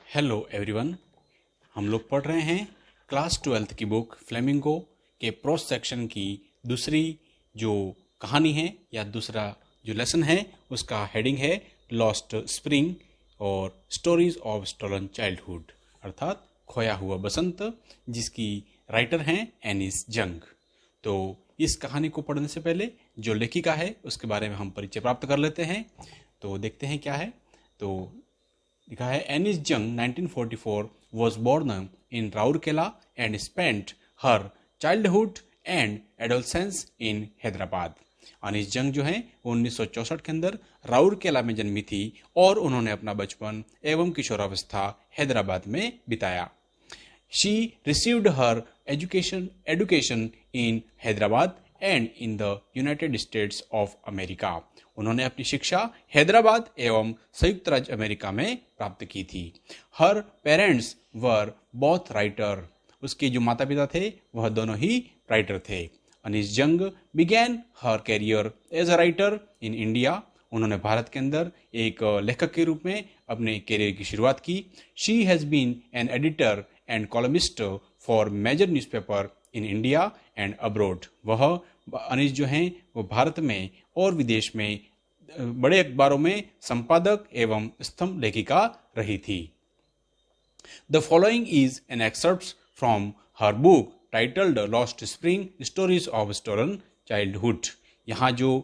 Hello everyone. हम लोग पढ़ रहे हैं क्लास 12th की बुक फ्लेमिंगो के प्रोस सेक्शन की दूसरी जो कहानी है या दूसरा जो लेसन है उसका हेडिंग है लॉस्ट स्प्रिंग और स्टोरीज ऑफ स्टोलन चाइल्डहुड अर्थात खोया हुआ बसंत, जिसकी राइटर हैं एनिस जंग। तो इस कहानी को पढ़ने से पहले जो लेखिका है उसके बारे में हम परिचय प्राप्त कर लेते हैं। तो देखते हैं क्या है। तो लिखा है एनिस जंग 1944 was born in Rourkela and spent her childhood and adolescence in Hyderabad. Anees जंग जो है 1964 के अंदर राउरकेला में जन्मी थी और उन्होंने अपना बचपन एवं किशोरावस्था हैदराबाद में बिताया। She received her education in Hyderabad and in the United States of America। उन्होंने अपनी शिक्षा हैदराबाद एवं संयुक्त राज्य अमेरिका में प्राप्त की थी। हर पेरेंट्स वर बोथ राइटर। उसके जो माता पिता थे वह दोनों ही राइटर थे। Anees Jung began her career as a writer in India. उन्होंने भारत के अंदर एक लेखक के रूप में अपने कैरियर की शुरुआत की। She has been an editor and columnist for major newspaper in India and abroad. वह अनीस जो हैं वो भारत में और विदेश में बड़े अखबारों में संपादक एवं स्तंभ लेखिका रही थी। The following is an excerpt from her book titled lost spring stories of stolen childhood. यहाँ जो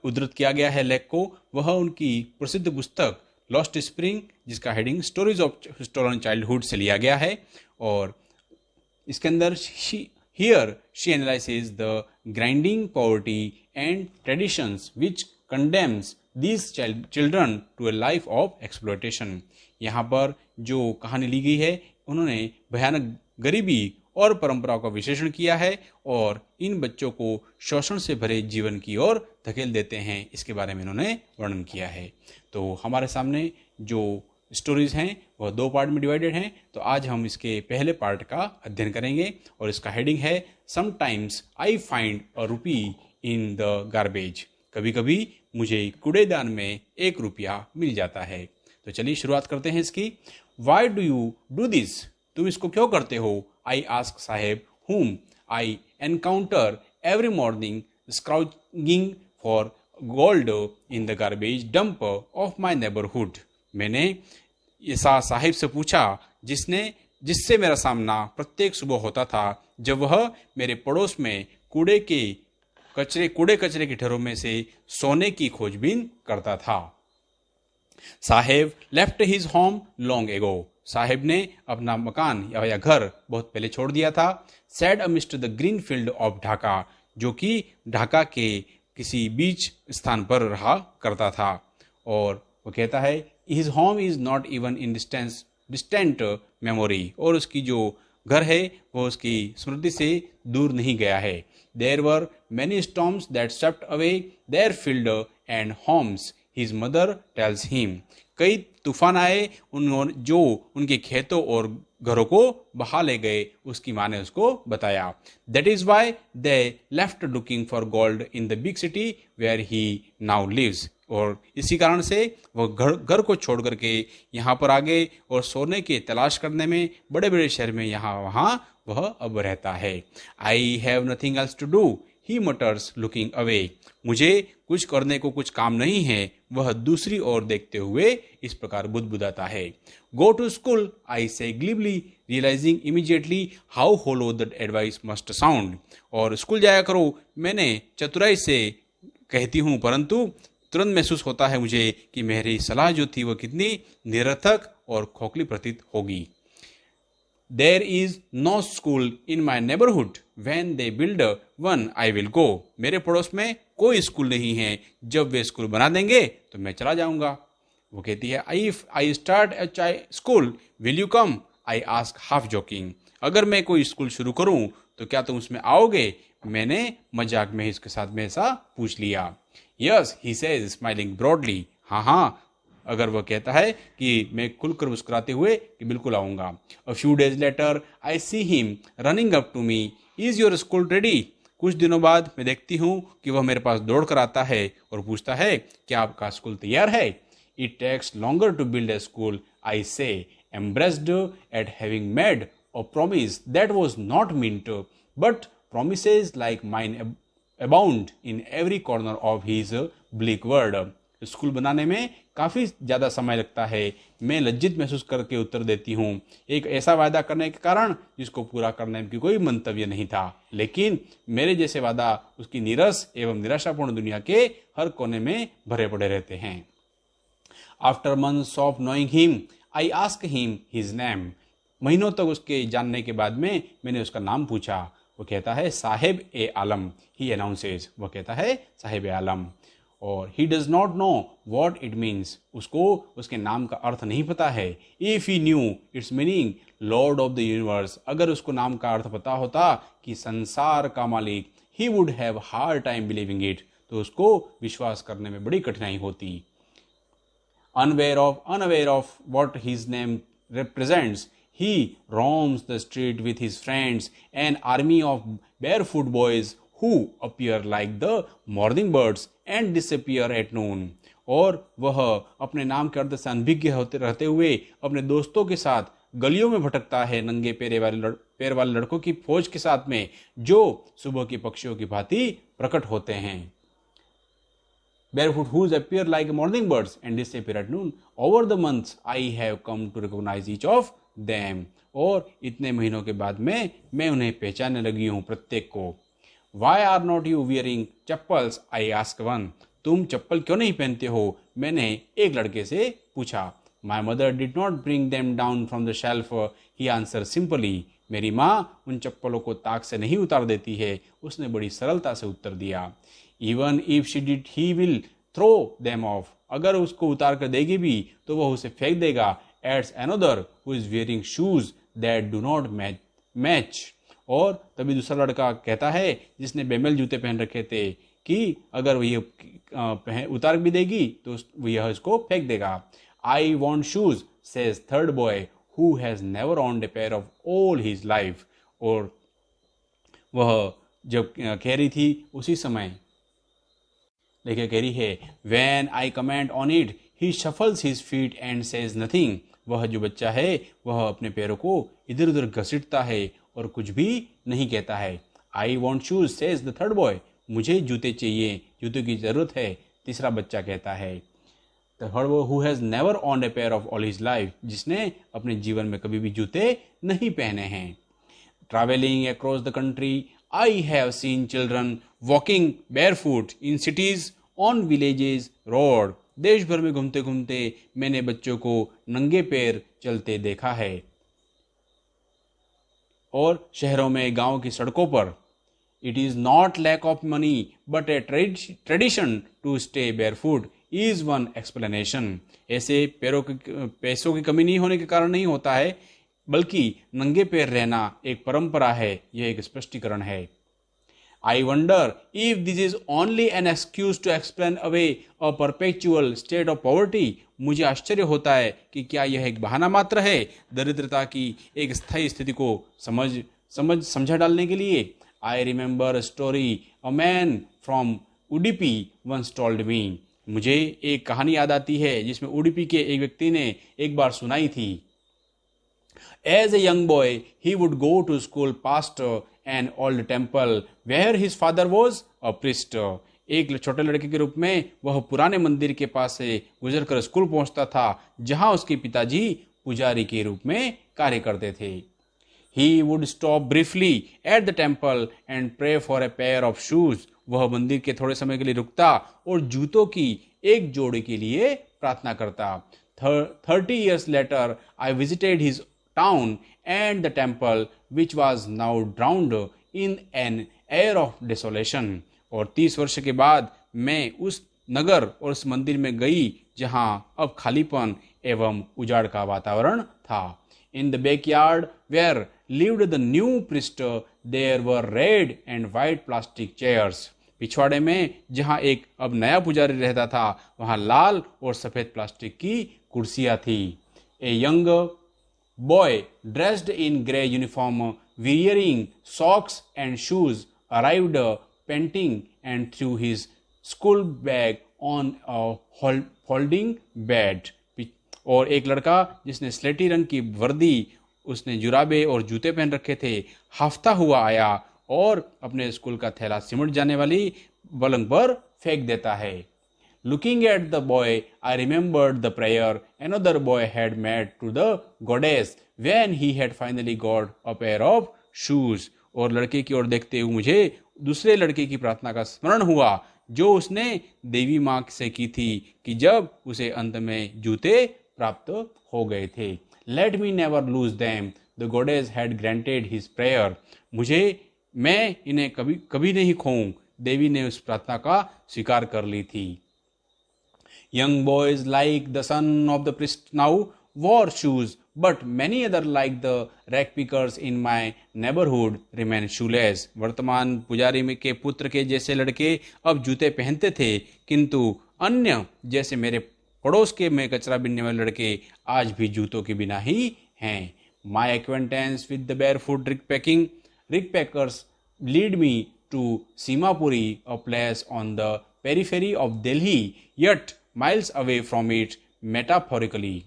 उद्धृत किया गया है लेख को वह उनकी प्रसिद्ध पुस्तक लॉस्ट स्प्रिंग जिसका heading stories of stolen childhood से लिया गया है। और इसके अंदर here she analyses the grinding poverty and traditions which condemns these children to a life of exploitation। यहाँ पर जो कहानी ली गई है उन्होंने भयानक गरीबी और परंपराओं का विश्लेषण किया है और इन बच्चों को शोषण से भरे जीवन की ओर धकेल देते हैं, इसके बारे में इन्होंने वर्णन किया है। तो हमारे सामने जो स्टोरीज हैं वह दो पार्ट में डिवाइडेड हैं। तो आज हम इसके पहले पार्ट का अध्ययन करेंगे और इसका हेडिंग है sometimes I find a rupee in the garbage. कभी कभी मुझे कूड़ेदान में 1 रुपया मिल जाता है। तो चलिए शुरुआत करते हैं इसकी। Why do you do this? तुम इसको क्यों करते हो? I ask Saheb whom I encounter every morning scrounging for gold in the garbage dump of my neighbourhood. मैंने ऐसा साहिब से पूछा जिससे मेरा सामना प्रत्येक सुबह होता था जब वह मेरे पड़ोस में कूड़े कचरे के ढेरों में से सोने की खोजबीन करता था। Saheb left his home long ago. Saheb ने अपना मकान या घर बहुत पहले छोड़ दिया था। Sad amidst the green field of Dhaka, जो कि ढाका के किसी बीच स्थान पर रहा करता था। और वो कहता है his home is not even in distant memory, और उसकी जो घर है वो उसकी स्मृति से दूर नहीं गया है। There were many storms that swept away their field and homes, his mother tells him। कई तूफान आए जो उनके खेतों और घरों को बहा ले गए, उसकी माँ ने उसको बताया। That is why they left looking for gold in the big city where he now lives। और इसी कारण से वह घर को छोड़ करके यहाँ पर आ गए और सोने की तलाश करने में बड़े बड़े शहर में यहाँ वहाँ वह अब रहता है। I have nothing else to do he mutters looking away. मुझे कुछ करने को कुछ काम नहीं है, वह दूसरी ओर देखते हुए इस प्रकार बुदबुदाता है। Go to school I say glibly realising immediately how hollow the advice must sound. और स्कूल जाया करो, मैंने चतुराई से कहती हूँ, परंतु तुरंत महसूस होता है मुझे कि मेरी सलाह जो थी वह कितनी निरर्थक और खोखली प्रतीत होगी। There is no school in my neighborhood। When they build one, I will go। मेरे पड़ोस में कोई स्कूल नहीं है, जब वे स्कूल बना देंगे तो मैं चला जाऊंगा। वो कहती है if I start a school, will you come? I ask half joking। अगर मैं कोई स्कूल शुरू करूं तो क्या तुम उसमें आओगे? मैंने मजाक में इसके साथ में ऐसा पूछ लिया। Yes, he says smiling broadly। हाँ, अगर वह कहता है कि मैं खुलकर मुस्कुराते हुए कि बिल्कुल आऊंगा। A few days later, I see him running up to me। Is your school ready? कुछ दिनों बाद मैं देखती हूँ कि वह मेरे पास दौड़ कर आता है और पूछता है क्या आपका स्कूल तैयार है? It takes longer to build a school, I say, embarrassed at having made a promise that was not meant, but promises like mine abound in every corner of his bleak world. School बनाने में काफ़ी ज़्यादा समय लगता है। मैं लज्जित महसूस करके उत्तर देती हूँ, एक ऐसा वादा करने के कारण जिसको पूरा करने की कोई मंतव्य नहीं था, लेकिन मेरे जैसे वादा उसकी नीरस एवं निराशापूर्ण दुनिया के हर कोने में भरे पड़े रहते हैं। After months of knowing him I ask him his name. महीनों तक उसके जानने के बाद में मैंने उसका नाम पूछा। वो कहता है साहिब ए आलम। ही अनाउंसेज, वो कहता है साहिब ए आलम। और he does not know what it means. उसको उसके नाम का अर्थ नहीं पता है। If he new it's meaning Lord of the universe, अगर उसको नाम का अर्थ पता होता कि संसार का मालिक, he would have hard time believing it, तो उसको विश्वास करने में बड़ी कठिनाई होती। unaware of what his name represents, he roams the street with his friends, an army of barefoot boys who appear like the morning birds and disappear at noon. और वह अपने नाम के अर्थ से अनभिज्ञ होते रहते हुए अपने दोस्तों के साथ गलियों में भटकता है, नंगे पैर वाले लड़कों की फौज के साथ में, जो सुबह के पक्षियों की भांति प्रकट होते हैं। Barefoot whose appear like morning birds and disappear at noon. Over the months, I have come to recognize each of them. और इतने महीनों के बाद में मैं उन्हें पहचानने लगी हूँ, प्रत्येक को। Why are not you wearing chappals? I ask one. तुम चप्पल क्यों नहीं पहनते हो? मैंने एक लड़के से पूछा। My mother did not bring them down from the shelf. He answered simply. मेरी माँ उन चप्पलों को ताक से नहीं उतार देती है, उसने बड़ी सरलता से उत्तर दिया। Even if she did, he will throw them off. अगर उसको उतार कर देगी भी तो वह उसे फेंक देगा। Adds another who is wearing shoes that do not match. और तभी दूसरा लड़का कहता है जिसने बेमेल जूते पहन रखे थे कि अगर वह उतार भी देगी तो यह इसको फेंक देगा। I want shoes, says third boy who has never owned a pair of all his life. और वह जब कह रही थी उसी समय लेके कह रही है, When I comment on it, he shuffles his feet and says nothing. वह जो बच्चा है वह अपने पैरों को इधर उधर घसीटता है और कुछ भी नहीं कहता है। I want shoes, says the third boy. मुझे जूते चाहिए, जूतों की जरूरत है, तीसरा बच्चा कहता है। The third boy who has never owned a pair of all his life, जिसने अपने जीवन में कभी भी जूते नहीं पहने हैं। Traveling across the country, I have seen children walking barefoot in cities, on villages, road. देश भर में घूमते घूमते मैंने बच्चों को नंगे पैर चलते देखा है और शहरों में, गांव की सड़कों पर। It is not lack of money, but a tradition to stay barefoot is one explanation. ऐसे पैसों की कमी नहीं होने के कारण नहीं होता है, बल्कि नंगे पैर रहना एक परंपरा है, यह एक स्पष्टीकरण है। I wonder if this is only an excuse to explain away a perpetual state of poverty. मुझे आश्चर्य होता है कि क्या यह एक बहाना मात्र है दरिद्रता की एक स्थायी स्थिति को समझा डालने के लिए। I remember a story a man from Udupi once told me. मुझे एक कहानी याद आती है जिसमें उडुपी के एक व्यक्ति ने एक बार सुनाई थी। As a young boy, he would go to school past an old temple where his father was a priest. एक छोटे लड़के के रूप में वह पुराने मंदिर के पास से गुजरकर स्कूल पहुंचता था जहां उसके पिताजी पुजारी के रूप में कार्य करते थे। He would stop briefly at the temple and pray for a pair of shoes. वह मंदिर के थोड़े समय के लिए रुकता और जूतों की एक जोड़ी के लिए प्रार्थना करता। 30 years later, I visited his town and the temple, which was now drowned in an air of desolation. और 30 वर्ष के बाद मैं उस नगर और उस मंदिर में गई जहां अब खालीपन एवं उजाड़ का वातावरण था। In the backyard where lived the new priest, there were red and white plastic chairs. पिछवाड़े में जहां एक अब नया पुजारी रहता था वहां लाल और सफेद प्लास्टिक की कुर्सियां थी। A young boy dressed in grey uniform, wearing socks and shoes, arrived panting and threw his school bag on a folding bed. और एक लड़का जिसने स्लेटी रंग की वर्दी, उसने जुराबे और जूते पहन रखे थे, हाफता हुआ आया और अपने स्कूल का थैला सिमट जाने वाली पलंग पर फेंक देता है। Looking at the boy, I remembered the prayer another boy had made to the goddess when he had finally got a pair of shoes. और लड़के की ओर देखते हुए मुझे दूसरे लड़के की प्रार्थना का स्मरण हुआ जो उसने देवी माँ से की थी कि जब उसे अंत में जूते प्राप्त हो गए थे। Let me never lose them. The goddess had granted his prayer. मैं इन्हें कभी कभी नहीं खोऊं। देवी ने उस प्रार्थना का स्वीकार कर ली थी। Young boys like the son of the priest now wore shoes, but many other like the rag pickers in my neighborhood remain shoeless. वर्तमान पुजारी में के पुत्र के जैसे लड़के अब जूते पहनते थे, किंतु अन्य जैसे मेरे पड़ोस के में कचरा बीनने वाले लड़के आज भी जूतों के बिना ही हैं। My acquaintance with the barefoot rig packers lead me to Simapuri, a place on the periphery of Delhi, yet miles away from it metaphorically.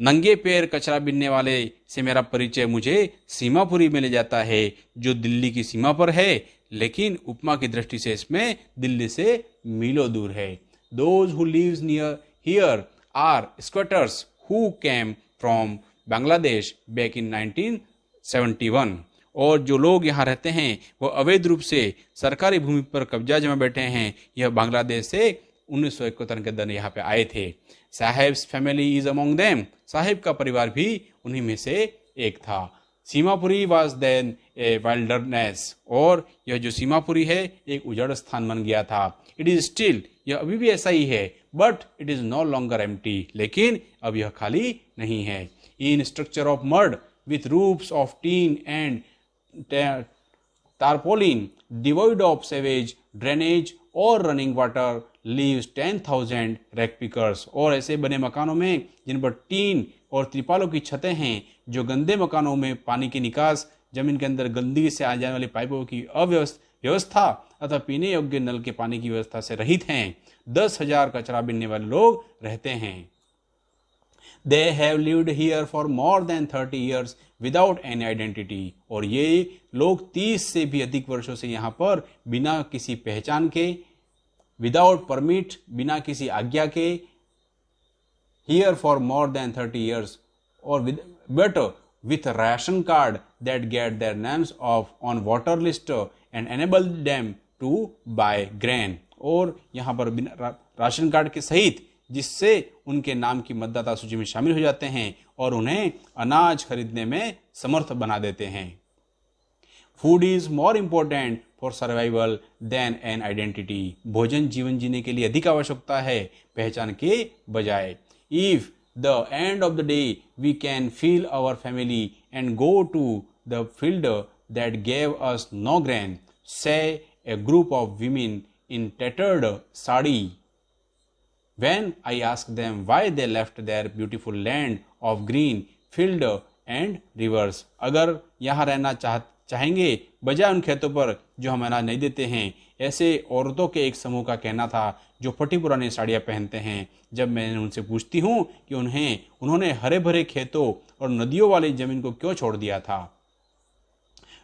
नंगे पैर कचरा बीनने वाले से मेरा परिचय मुझे सीमापुरी में ले जाता है जो दिल्ली की सीमा पर है, लेकिन उपमा की दृष्टि से इसमें दिल्ली से मीलों दूर है। Those who lives near here are squatters who came from Bangladesh back in 1971. और जो लोग यहाँ रहते हैं वो अवैध रूप से सरकारी भूमि पर कब्जा जमा बैठे हैं। यह बांग्लादेश से 1971 के दौरान यहाँ पे आए थे। Saheb's family is among them. Saheb का परिवार भी उन्हीं में से एक था। Seemapuri was then a wilderness. और यह जो सीमापुरी है एक उजड़ स्थान बन गया था। इट इज स्टिल, यह अभी भी ऐसा ही है, but it is no longer empty, लेकिन अब यह खाली नहीं है। In structure of mud with roofs of tin and tarpaulin, devoid of sewage, drainage और running water, lives 10,000 rag pickers. और ऐसे बने मकानों में जिन पर टीन और त्रिपालों की छतें हैं, जो गंदे मकानों में पानी की निकास, जमीन के अंदर गंदगी से आ जाने वाली पाइपों की व्यवस्था अथवा पीने योग्य नल के पानी की व्यवस्था से रहित हैं, 10,000 कचरा बीनने वाले लोग रहते हैं। They have lived here for more than 30 years without any identity. और ये लोग 30 से भी अधिक वर्षों से यहाँ पर बिना किसी पहचान के, without permit, बिना किसी आज्ञा के, here for more than 30 years, or but with a ration card that get their names on voter list and enable them to buy grain. और यहाँ पर राशन कार्ड के सहित जिससे उनके नाम की मतदाता सूची में शामिल हो जाते हैं और उन्हें अनाज खरीदने में समर्थ बना देते हैं। Food is more important for survival than an identity. भोजन जीवन जीने के लिए अधिक आवश्यकता है पहचान के बजाय। If the end of the day we can feel our family and go to the field that gave us no grain, say a group of women in tattered sari, when I asked them why they left their beautiful land of green field and rivers. अगर यहाँ रहना चाहेंगे बजाय उन खेतों पर जो हम अनाज नहीं देते हैं, ऐसे औरतों के एक समूह का कहना था जो फटी पुरानी साड़ियाँ पहनते हैं। जब मैंने उनसे पूछती हूँ कि उन्होंने हरे भरे खेतों और नदियों वाली जमीन को क्यों छोड़ दिया था।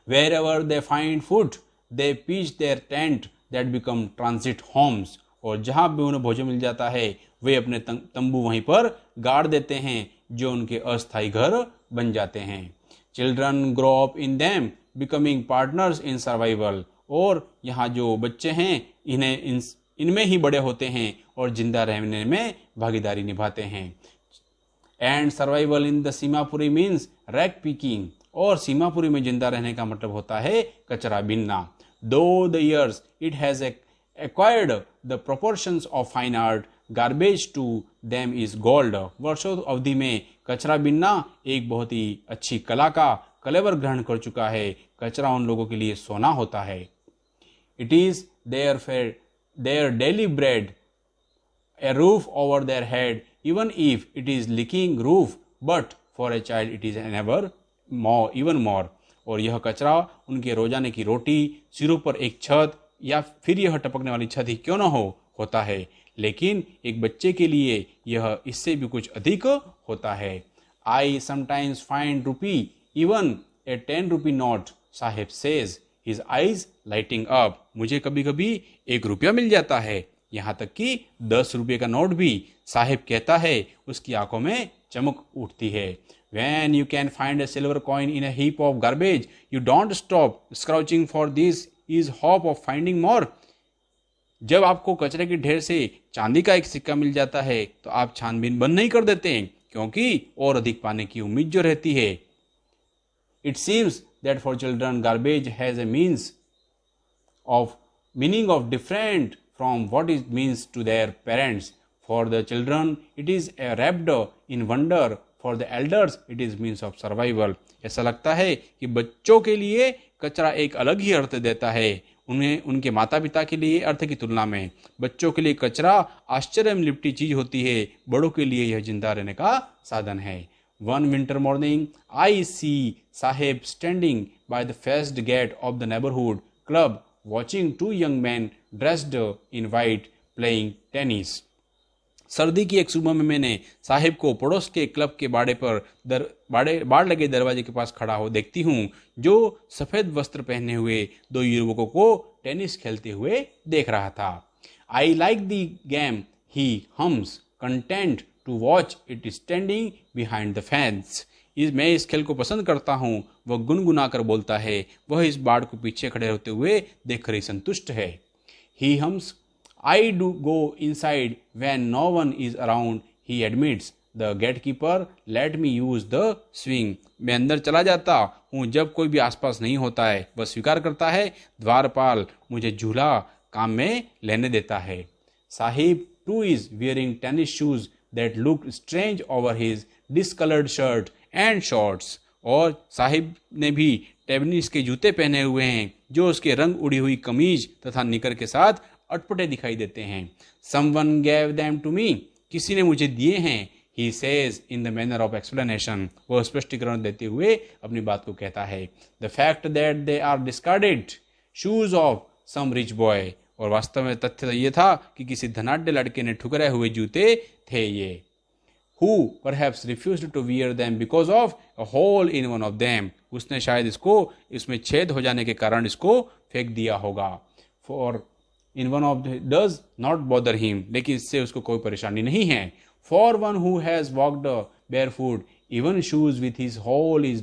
Wherever they find food, they pitch their tent that become transit homes. और जहाँ भी उन्हें भोजन मिल जाता है वे अपने तंबू वहीं पर गाड़ देते हैं जो उनके अस्थायी घर बन जाते हैं। Children grow up in them becoming partners in survival. और यहाँ जो बच्चे हैं इनमें ही बड़े होते हैं और जिंदा रहने में भागीदारी निभाते हैं। And survival in the Seemapuri means rag picking. और सीमापुरी में जिंदा रहने का मतलब होता है कचरा बीनना। दो the years it has acquired the proportions of fine art, garbage to them is gold. वर्षों अवधि में कचरा बीनना एक बहुत ही अच्छी कला का कलेवर ग्रहण कर चुका है। कचरा उन लोगों के लिए सोना होता है। It is their daily bread, a roof over their head, even if it is leaking roof, but for a child it is even more. और यह कचरा उनके रोजाने की रोटी, सिरों पर एक छत या फिर यह टपकने वाली छत ही क्यों न होता है, लेकिन एक बच्चे के लिए यह इससे भी कुछ अधिक होता है। I sometimes find rupee even a 10 rupee note, Saheb says, his eyes lighting up. मुझे कभी कभी 1 रुपया मिल जाता है, यहाँ तक कि 10 रुपये का नोट भी, साहेब कहता है, उसकी आंखों में चमक उठती है। When you can find a silver coin in a heap of garbage, you don't stop scrouching for this is hope of finding more. जब आपको कचरे के ढेर से चांदी का एक सिक्का मिल जाता है तो आप छानबीन बंद नहीं कर देते, क्योंकि और अधिक पाने की उम्मीद जो रहती है। It seems that for children garbage has a meaning of different from what it means to their parents. For the children it is a wrapped in wonder, for the elders it is means of survival. ऐसा लगता है कि बच्चों के लिए कचरा एक अलग ही अर्थ देता है, उन्हें उनके माता पिता के लिए अर्थ की तुलना में। बच्चों के लिए कचरा आश्चर्य में लिपटी चीज होती है, बड़ों के लिए यह जिंदा रहने का साधन है। One winter morning, I see Sahib standing by the first gate of the neighborhood club, watching 2 young men dressed in white playing tennis. सर्दी की एक सुबह में मैंने साहिब को पड़ोस के क्लब के बाड़ लगे दरवाजे के पास खड़ा हो देखती हूँ, जो सफेद वस्त्र पहने हुए 2 युवकों को टेनिस खेलते हुए देख रहा था। I like the game, he hums, content to watch it standing behind the fence. मैं इस खेल को पसंद करता हूँ, वह गुनगुना कर बोलता है, वह इस बाड़ को पीछे खड़े होते हुए देखकर ही संतुष्ट है। ही hums, I do go inside when no one is around, he admits. The gatekeeper let me use the swing. मैं अंदर चला जाता हूँ जब कोई भी आसपास नहीं होता है, वह स्वीकार करता है। द्वारपाल मुझे झूला काम में लेने देता है। Sahib too is wearing tennis shoes that look strange over his discolored shirt and shorts. और साहिब ने भी टेनिस के जूते पहने हुए हैं, जो उसके रंग उड़ी हुई कमीज तथा निकर के साथ अटपटे दिखाई देते हैं। Someone gave them to me. किसी ने मुझे दिए हैं। He says in the manner of explanation. वह स्पष्टीकरण देते हुए अपनी बात को कहता है। The fact that they are discarded shoes of some rich boy. और वास्तव में तथ्य तो ये था कि किसी धनाढ्य लड़के ने ठुकराए हुए जूते थे ये। Who perhaps refused to wear them because of a hole in one of them. उसने शायद इसमें छेद हो जाने के कारण इसको फेंक दिया होगा। For in one of the does not bother him, लेकिन इससे उसको कोई परेशानी नहीं है। For one who has walked barefoot, even shoes with his hole is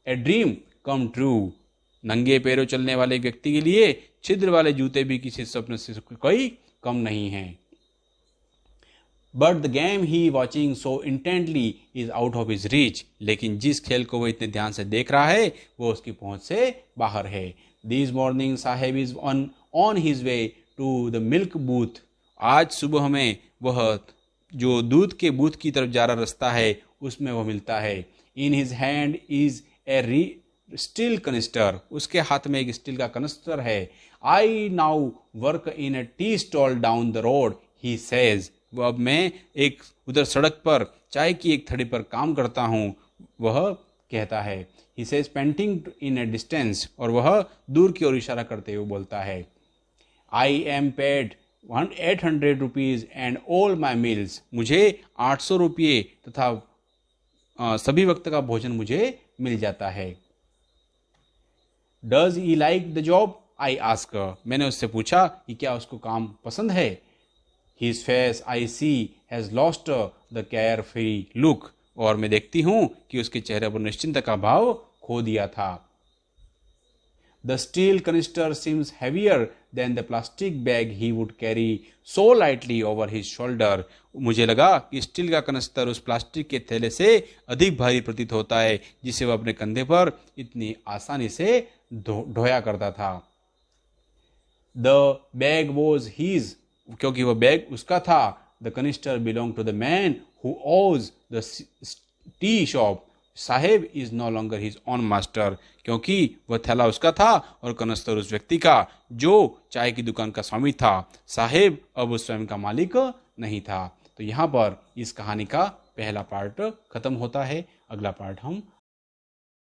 a dream come true. नंगे पैरों चलने वाले व्यक्ति के लिए छिद्र वाले जूते भी किसी स्वप्न से कोई कम नहीं है। But the game he watching so intently is out of his reach. लेकिन जिस खेल को वो इतने ध्यान से देख रहा है वो उसकी पहुंच से बाहर है। This morning Sahib is on his way to the milk booth. आज सुबह में वह जो दूध के बूथ की तरफ जा रहा रास्ता है उसमें वह मिलता है। In his hand is a steel canister. उसके हाथ में एक स्टील का कनिस्टर है। I now work in a tea stall down the road, he says. वह अब मैं एक उधर सड़क पर चाय की एक थड़ी पर काम करता हूँ, वह कहता है। He says panting in a distance. और वह दूर की ओर इशारा करते हुए बोलता है। I am paid 800 rupees and all my meals. मुझे 800 रुपये तथा सभी वक्त का भोजन मुझे मिल जाता है। Does he like the job? I ask. मैंने उससे पूछा कि क्या उसको काम पसंद है। His face I see has lost the carefree look. और मैं देखती हूँ कि उसके चेहरे पर निश्चिंतता का भाव खो दिया था। The steel canister seems heavier than the plastic bag he would carry so lightly over his shoulder. मुझे लगा कि स्टील का कनिस्टर उस प्लास्टिक के थैले से अधिक भारी प्रतीत होता है जिसे वह अपने कंधे पर इतनी आसानी से ढोया करता था। The bag was his. क्योंकि वह बैग उसका था। The canister belonged to the man who owns the tea shop. Saheb is no longer his own master. क्योंकि वह थैला उसका था और कनस्तर उस व्यक्ति का जो चाय की दुकान का स्वामी था। साहेब अब उस स्वयं का मालिक नहीं था। तो यहाँ पर इस कहानी का पहला पार्ट खत्म होता है। अगला पार्ट हम